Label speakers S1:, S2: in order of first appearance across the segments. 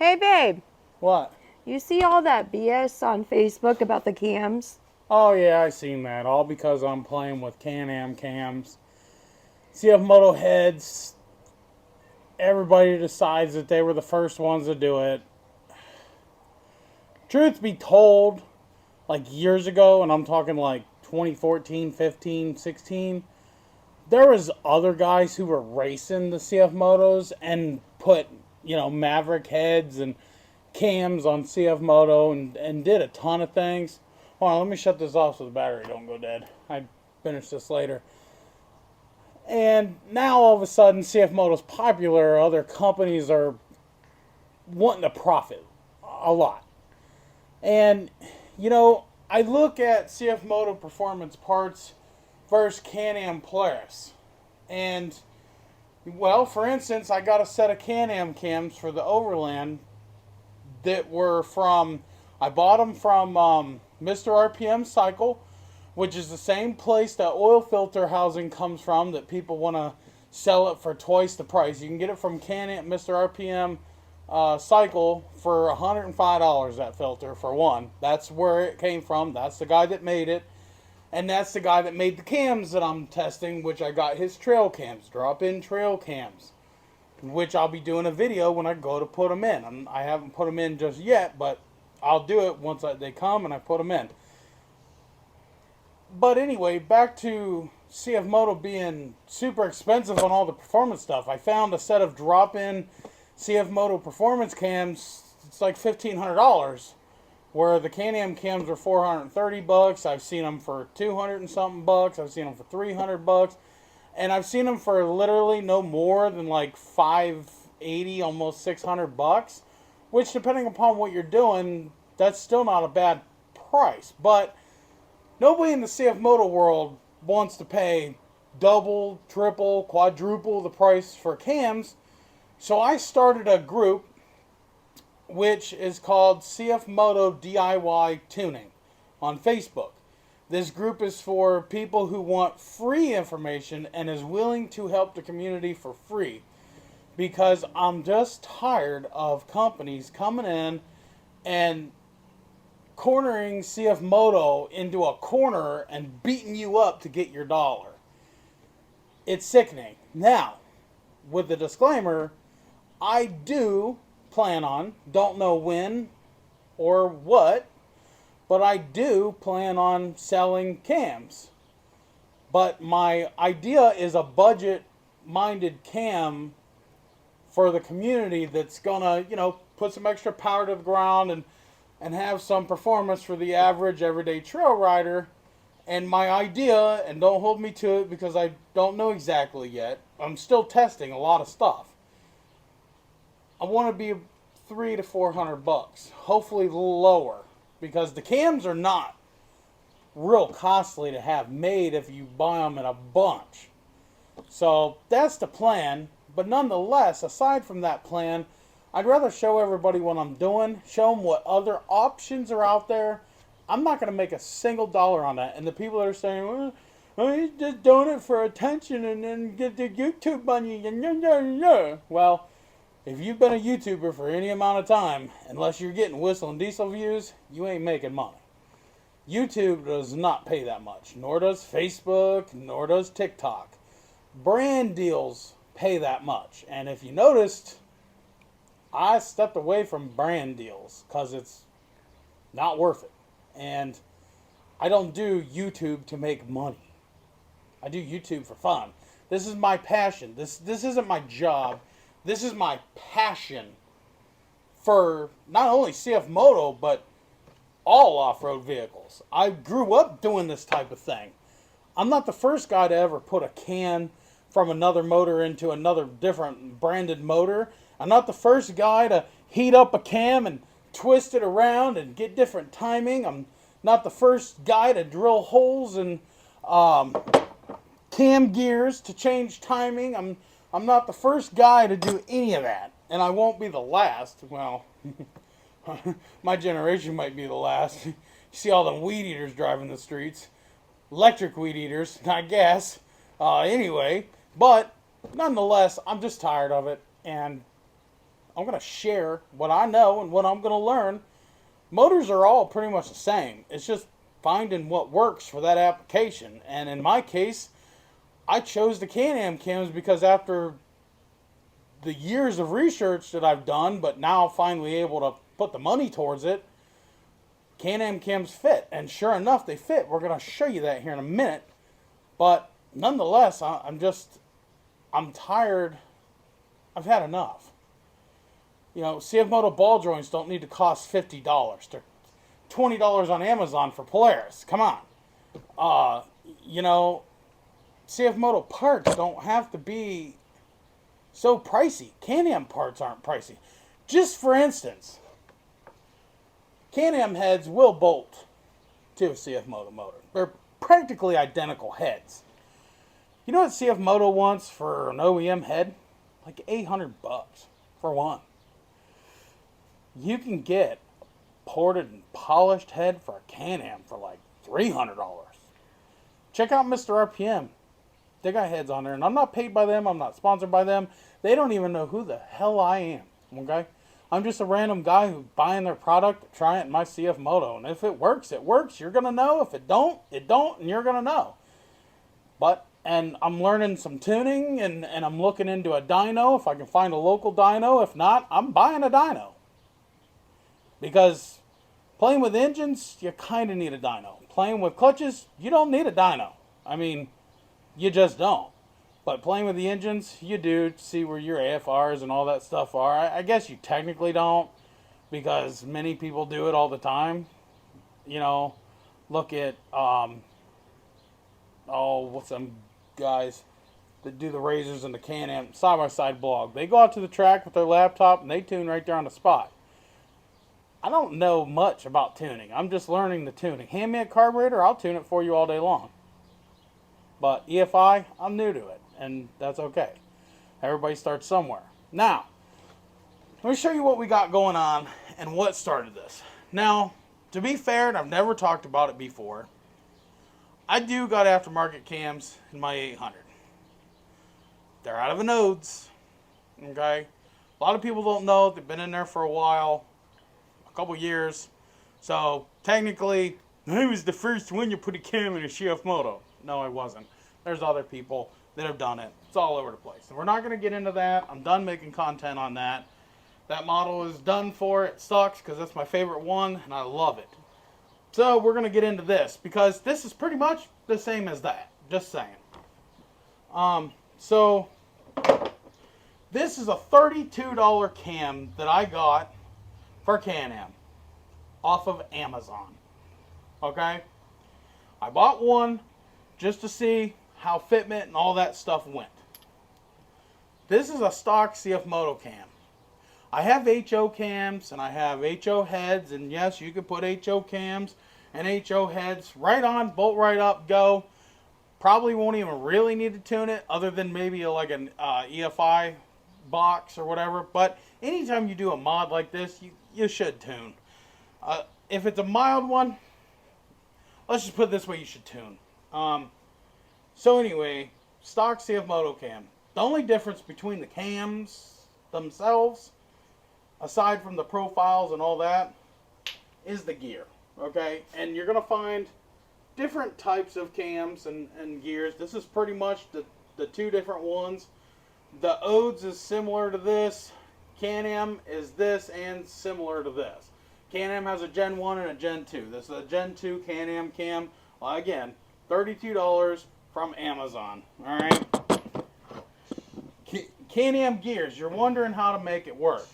S1: Hey babe,
S2: What?
S1: you see all that BS on Facebook about the cams?
S2: Oh yeah, I seen that. All because I'm playing with Can-Am cams. CFMOTO heads. Everybody decides that they were the first ones to do it. Truth be told, like years ago, and I'm talking like 2014, 15, 16, there was other guys who were racing the CFMOTOs and put, Maverick heads and cams on CFMOTO and did a ton of things. Hold on, let me shut this off so the battery don't go dead. I finish this later. And now all of a sudden, CFMOTO's popular. Other companies are wanting to profit a lot. And, I look at CFMOTO Performance Parts versus Can-Am Polaris. And, well, for instance, I got a set of Can-Am cams for the Overland that were I bought them from Mr. RPM Cycle, which is the same place that oil filter housing comes from that people want to sell it for twice the price. You can get it from Mr. RPM Cycle for $105, that filter, for one. That's where it came from. That's the guy that made it. And that's the guy that made the cams that I'm testing, which I got his trail cams, drop-in trail cams, which I'll be doing a video when I go to put them in. I haven't put them in just yet, but I'll do it once they come and I put them in. But anyway, back to CFMOTO being super expensive on all the performance stuff. I found a set of drop-in CFMOTO performance cams. It's like $1,500, where the Can-Am cams are $430. I've seen them for 200 and something bucks. I've seen them for 300 bucks, and I've seen them for literally no more than like 580, almost 600 bucks. Which, depending upon what you're doing, that's still not a bad price. But nobody in the CFMOTO world wants to pay double, triple, quadruple the price for cams. So I started a group which is called CFMOTO DIY Tuning on Facebook. This group is for people who want free information and is willing to help the community for free. Because I'm just tired of companies coming in and cornering CFMOTO into a corner and beating you up to get your dollar. It's sickening. Now, with the disclaimer, I do plan on, don't know when or what, but I do plan on selling cams. But my idea is a budget-minded cam for the community that's gonna, put some extra power to the ground and have some performance for the average everyday trail rider. And my idea, and don't hold me to it because I don't know exactly yet, I'm still testing a lot of stuff. I want to be $300 to $400, hopefully lower, because the cams are not real costly to have made if you buy them in a bunch. So that's the plan. But nonetheless, aside from that plan, I'd rather show everybody what I'm doing, show them what other options are out there. I'm not going to make a single dollar on that. And the people that are saying, well, he's just doing it for attention and then get the YouTube money. Well, if you've been a YouTuber for any amount of time, unless you're getting Whistle and Diesel views, you ain't making money. YouTube does not pay that much, nor does Facebook, nor does TikTok. Brand deals pay that much. And if you noticed, I stepped away from brand deals because it's not worth it. And I don't do YouTube to make money. I do YouTube for fun. This is my passion. This isn't my job. This is my passion for not only CFMOTO, but all off-road vehicles. I grew up doing this type of thing. I'm not the first guy to ever put a can from another motor into another different branded motor. I'm not the first guy to heat up a cam and twist it around and get different timing. I'm not the first guy to drill holes in cam gears to change timing. I'm not the first guy to do any of that. And I won't be the last. Well, my generation might be the last. You see all them weed eaters driving the streets. Electric weed eaters, not gas. Anyway, but nonetheless, I'm just tired of it. And I'm going to share what I know and what I'm going to learn. Motors are all pretty much the same. It's just finding what works for that application. And in my case, I chose the Can-Am cams because after the years of research that I've done, but now finally able to put the money towards it, Can-Am cams fit. And sure enough, they fit. We're going to show you that here in a minute. But nonetheless, I'm tired. I've had enough. You know, CFMOTO ball joints don't need to cost $50. They're $20 on Amazon for Polaris. Come on. You know, CFMOTO parts don't have to be so pricey. Can-Am parts aren't pricey. Just for instance, Can-Am heads will bolt to a CFMOTO motor. They're practically identical heads. You know what CFMOTO wants for an OEM head? Like $800 for one. You can get a ported and polished head for a Can-Am for like $300. Check out Mr. RPM. They got heads on there, and I'm not paid by them. I'm not sponsored by them. They don't even know who the hell I am. Okay? I'm just a random guy who's buying their product to try it in my CFMOTO. And if it works, it works. You're going to know. If it don't, it don't, and you're going to know. And I'm learning some tuning, and I'm looking into a dyno. If I can find a local dyno. If not, I'm buying a dyno. Because playing with engines, you kind of need a dyno. Playing with clutches, you don't need a dyno. I mean, you just don't. But playing with the engines, you do, to see where your AFRs and all that stuff are. I guess you technically don't, because many people do it all the time. You know, look at, what's them guys that do the Razors and the Can-Am side-by-side blog. They go out to the track with their laptop and they tune right there on the spot. I don't know much about tuning. I'm just learning the tuning. Hand me a carburetor, I'll tune it for you all day long. But EFI, I'm new to it, and that's okay. Everybody starts somewhere. Now, let me show you what we got going on and what started this. Now, to be fair, and I've never talked about it before, I do got aftermarket cams in my 800. They're out of an Odes. Okay? A lot of people don't know. They've been in there for a while. A couple years. So, technically, I was the first one to put a cam in a CFMOTO. No, I wasn't. There's other people that have done it. It's all over the place. And we're not going to get into that. I'm done making content on that. That model is done for. It sucks because that's my favorite one, and I love it. So we're going to get into this because this is pretty much the same as that. Just saying. So this is a $32 cam that I got for Can-Am off of Amazon. Okay? I bought one just to see how fitment and all that stuff went. This is a stock CFMOTO cam. I have HO cams and I have HO heads, and yes, you can put HO cams and HO heads right on, bolt right up, go. Probably won't even really need to tune it other than maybe like an EFI box or whatever. But anytime you do a mod like this, you should tune. If it's a mild one, let's just put it this way, you should tune. So anyway, stock CFMOTO cam. The only difference between the cams themselves, aside from the profiles and all that, is the gear. Okay? And you're going to find different types of cams and gears. This is pretty much the two different ones. The Odes is similar to this. Can-Am is this and similar to this. Can-Am has a Gen 1 and a Gen 2. This is a Gen 2 Can-Am cam. Well, again, $32 from Amazon. Alright? Can-Am gears. You're wondering how to make it work.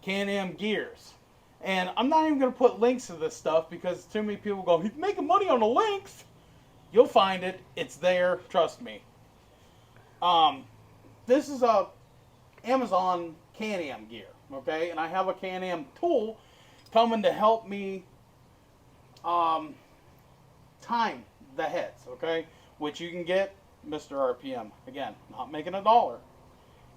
S2: Can-Am gears. And I'm not even going to put links to this stuff because too many people go, he's making money on the links. You'll find it. It's there. Trust me. This is a Amazon Can-Am gear. Okay? And I have a Can-Am tool coming to help me time the heads. Okay? Which you can get Mr. RPM. Again, not making a dollar.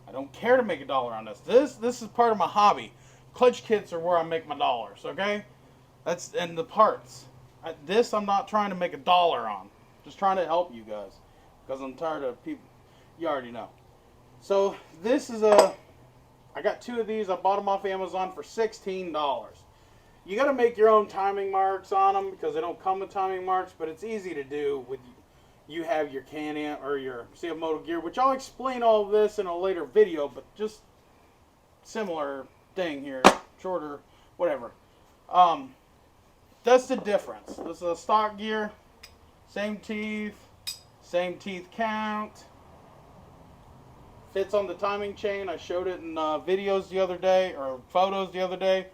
S2: I don't care to make a dollar on this. This is part of my hobby. Clutch kits are where I make my dollars, okay? That's and the parts. This I'm not trying to make a dollar on. Just trying to help you guys. Because I'm tired of people. You already know. So this is a I got 2 of these. I bought them off Amazon for $16. You got to make your own timing marks on them because they don't come with timing marks, but it's easy to do with you have your Can-Am or your CFMOTO gear, which I'll explain all of this in a later video, but just similar thing here, shorter, whatever. That's the difference. This is a stock gear, same teeth count. Fits on the timing chain. I showed it in videos the other day, or photos the other day.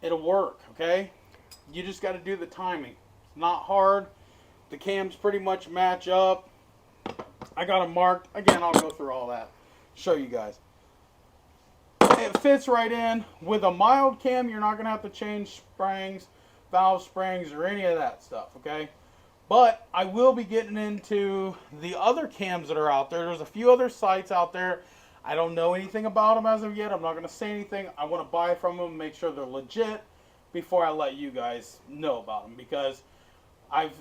S2: It'll work, okay? You just got to do the timing. It's not hard. The cams pretty much match up. I got them marked. Again, I'll go through all that. Show you guys. It fits right in. With a mild cam, you're not going to have to change springs, valve springs, or any of that stuff, okay? But I will be getting into the other cams that are out there. There's a few other sites out there. I don't know anything about them as of yet. I'm not going to say anything. I want to buy from them, make sure they're legit before I let you guys know about them. Because I've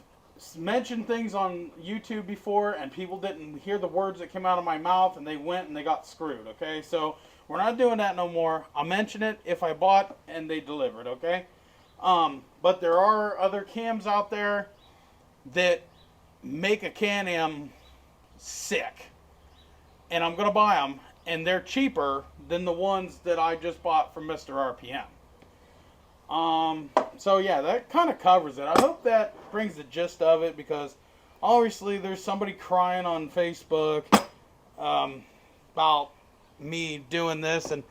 S2: mentioned things on YouTube before and people didn't hear the words that came out of my mouth and they went and they got screwed, okay? So we're not doing that no more. I'll mention it if I bought and they delivered, okay? But there are other cams out there that make a Can-Am sick. And I'm going to buy them. And they're cheaper than the ones that I just bought from Mr. RPM. So yeah, that kind of covers it. I hope that brings the gist of it, because obviously there's somebody crying on Facebook about me doing this, and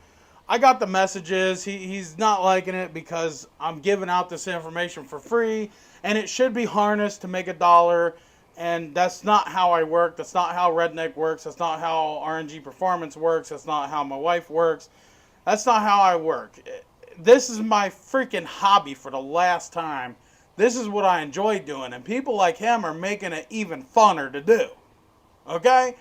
S2: I got the messages. He's not liking it because I'm giving out this information for free, and it should be harnessed to make $1. And that's not how I work. That's not how Redneck works. That's not how R.N.G Performance works. That's not how my wife works. That's not how I work. This is my freaking hobby for the last time. This is what I enjoy doing. And people like him are making it even funner to do. Okay?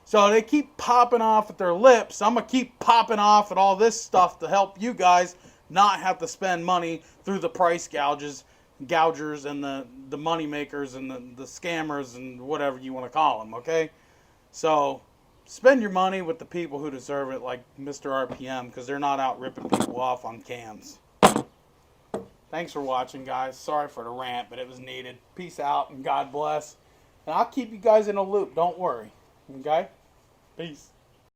S2: So they keep popping off at their lips. I'm going to keep popping off at all this stuff to help you guys not have to spend money through the price gougers and the money makers and the scammers and whatever you want to call them, okay? So spend your money with the people who deserve it, like Mr. RPM, because they're not out ripping people off on cams. Thanks for watching, guys. Sorry for the rant, but it was needed. Peace out and God bless. And I'll keep you guys in a loop. Don't worry. Okay? Peace.